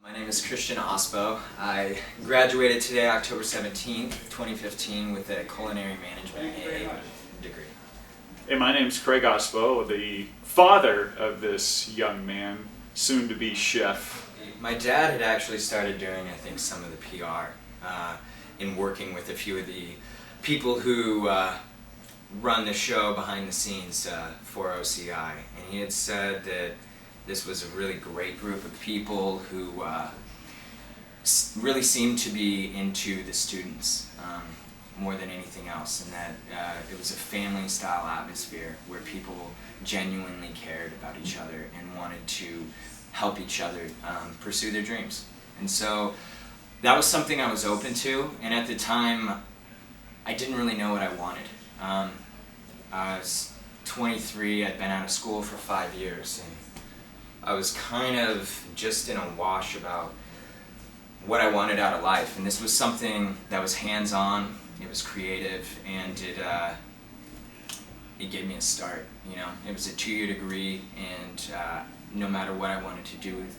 My name is Christian Ospo. I graduated today, October 17th, 2015, with a culinary management AA degree. Hey, my name's Craig Ospo, the father of this young man, soon to be chef. My dad had actually started doing, I think, some of the PR in working with a few of the people who run the show behind the scenes for OCI. And he had said that this was a really great group of people who really seemed to be into the students more than anything else, and that it was a family-style atmosphere where people genuinely cared about each other and wanted to help each other pursue their dreams. And so that was something I was open to, and at the time I didn't really know what I wanted. I was 23, I'd been out of school for 5 years, and I was kind of just in a wash about what I wanted out of life, and this was something that was hands-on, it was creative, and it gave me a start. You know, it was a 2-year degree, and no matter what I wanted to do with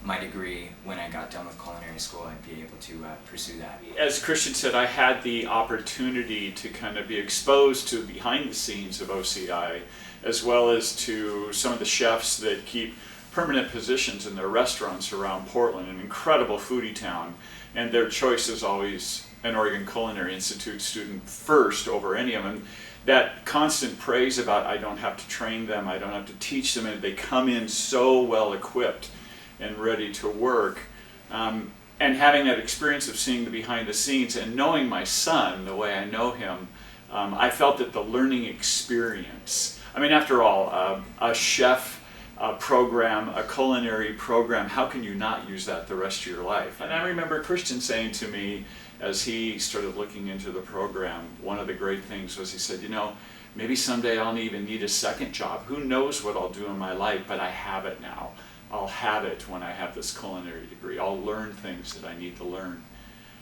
my degree, when I got done with Culinary School, I'd be able to pursue that. As Christian said, I had the opportunity to kind of be exposed to behind the scenes of OCI, as well as to some of the chefs that keep permanent positions in their restaurants around Portland, an incredible foodie town, and their choice is always an Oregon Culinary Institute student first over any of them. That constant praise about I don't have to train them, I don't have to teach them, and they come in so well equipped and ready to work. And having that experience of seeing the behind the scenes and knowing my son the way I know him, I felt that the learning experience, I mean, after all, a chef program, a culinary program, how can you not use that the rest of your life? And I remember Christian saying to me as he started looking into the program, one of the great things was he said, you know, maybe someday I'll even need a second job. Who knows what I'll do in my life, but I have it now. I'll have it when I have this culinary degree. I'll learn things that I need to learn.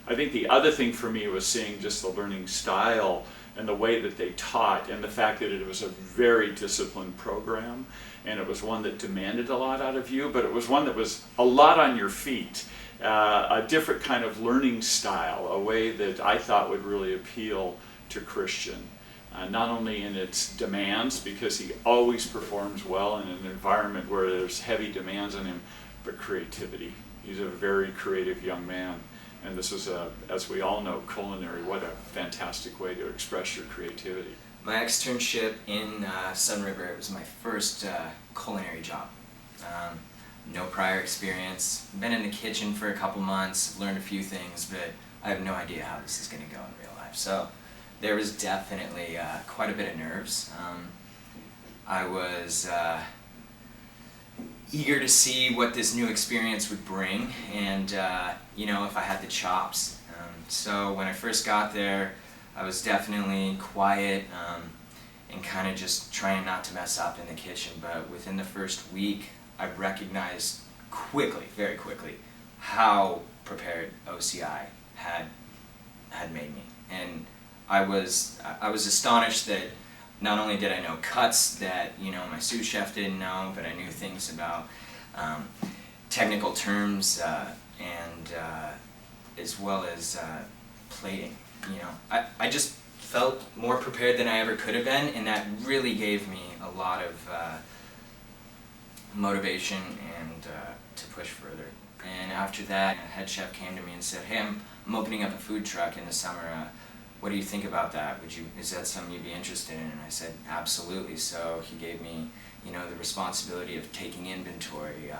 I think the other thing for me was seeing just the learning style and the way that they taught, and the fact that it was a very disciplined program, and it was one that demanded a lot out of you, but it was one that was a lot on your feet, a different kind of learning style, a way that I thought would really appeal to Christian. Not only in its demands, because he always performs well in an environment where there's heavy demands on him, but creativity. He's a very creative young man, and this is, as we all know, culinary, what a fantastic way to express your creativity. My externship in Sun River, it was my first culinary job. No prior experience, been in the kitchen for a couple months, learned a few things, but I have no idea how this is going to go in real life. So there was definitely quite a bit of nerves. I was eager to see what this new experience would bring, and you know, if I had the chops. So when I first got there, I was definitely quiet and kind of just trying not to mess up in the kitchen, but within the first week I recognized quickly, very quickly, how prepared OCI had made me. And I was astonished that not only did I know cuts that, you know, my sous chef didn't know, but I knew things about technical terms and as well as plating. You know, I just felt more prepared than I ever could have been, and that really gave me a lot of motivation and to push further. And after that, a head chef came to me and said, hey, I'm opening up a food truck in the summer. What do you think about that? Is that something you'd be interested in? And I said, absolutely. So he gave me, you know, the responsibility of taking inventory.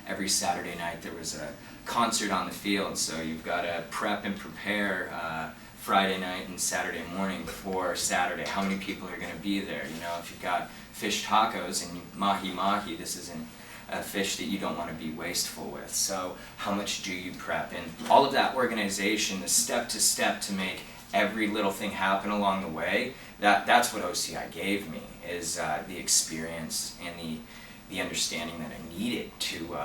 Every Saturday night there was a concert on the field, so you've got to prep and prepare Friday night and Saturday morning for Saturday. How many people are going to be there? You know, if you've got fish tacos and mahi, this isn't a fish that you don't want to be wasteful with. So how much do you prep? And all of that organization, the step-to-step to make every little thing happen along the way, that's what OCI gave me, is the experience and the understanding that I needed to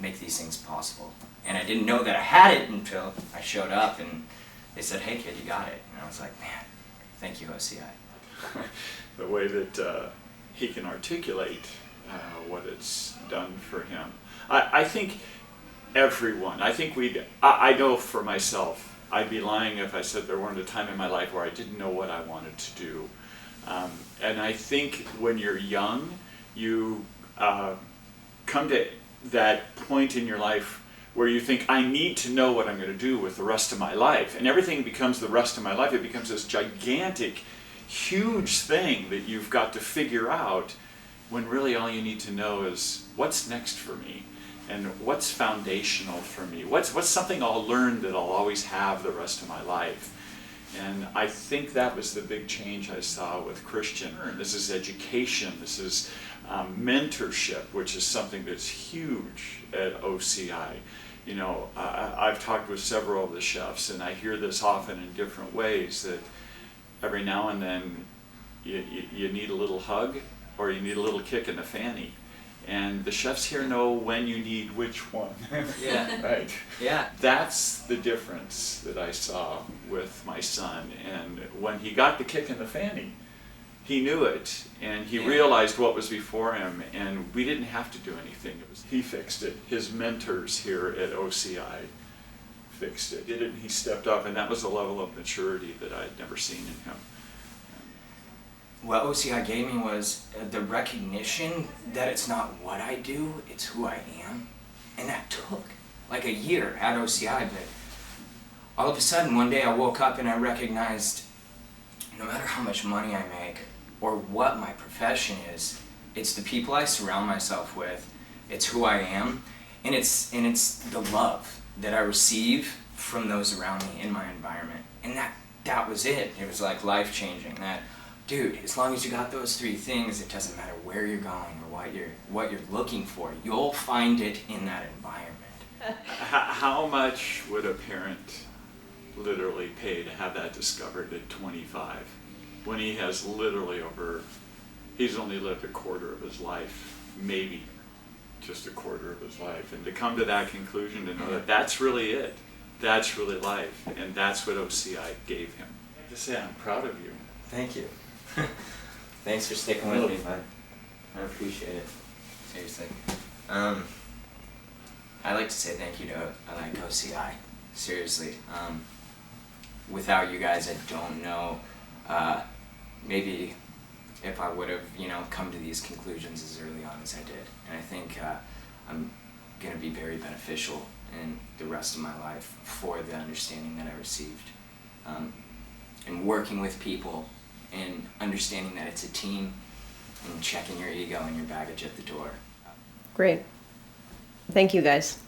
make these things possible. And I didn't know that I had it until I showed up and they said, hey kid, you got it. And I was like, man, thank you, OCI. The way that he can articulate what it's done for him. I think everyone. I think I know for myself, I'd be lying if I said there weren't a time in my life where I didn't know what I wanted to do. And I think when you're young, you come to that point in your life where you think, I need to know what I'm going to do with the rest of my life. And everything becomes the rest of my life. It becomes this gigantic, huge thing that you've got to figure out, when really all you need to know is, what's next for me? And what's foundational for me? What's something I'll learn that I'll always have the rest of my life? And I think that was the big change I saw with Christian. This is education, this is mentorship, which is something that's huge at OCI. You know, I've talked with several of the chefs, and I hear this often in different ways, that every now and then you need a little hug, or you need a little kick in the fanny. And the chefs here know when you need which one. Yeah. Right? Yeah. That's the difference that I saw with my son. And when he got the kick in the fanny, he knew it, and he realized what was before him, and we didn't have to do anything. He fixed it. His mentors here at OCI fixed it. Did it, and he stepped up, and that was a level of maturity that I'd never seen in him. What OCI gave me was the recognition that it's not what I do, it's who I am. And that took like a year at OCI, but all of a sudden one day I woke up and I recognized, no matter how much money I make or what my profession is, it's the people I surround myself with, it's who I am, and it's the love that I receive from those around me in my environment. And that was it. It was like life-changing. That, dude, as long as you got those three things, it doesn't matter where you're going or what you're looking for. You'll find it in that environment. How much would a parent literally pay to have that discovered at 25, when he has literally he's only lived a quarter of his life, maybe just a quarter of his life, and to come to that conclusion, to know that that's really it, that's really life, and that's what OCI gave him. I have to say, I'm proud of you. Thank you. Thanks for sticking with me, bud. I appreciate it. Seriously. I'd like to say thank you to OCI. Seriously. Without you guys, I don't know maybe if I would have, come to these conclusions as early on as I did. And I think I'm going to be very beneficial in the rest of my life for the understanding that I received. And working with people and understanding that it's a team and checking your ego and your baggage at the door. Great. Thank you, guys.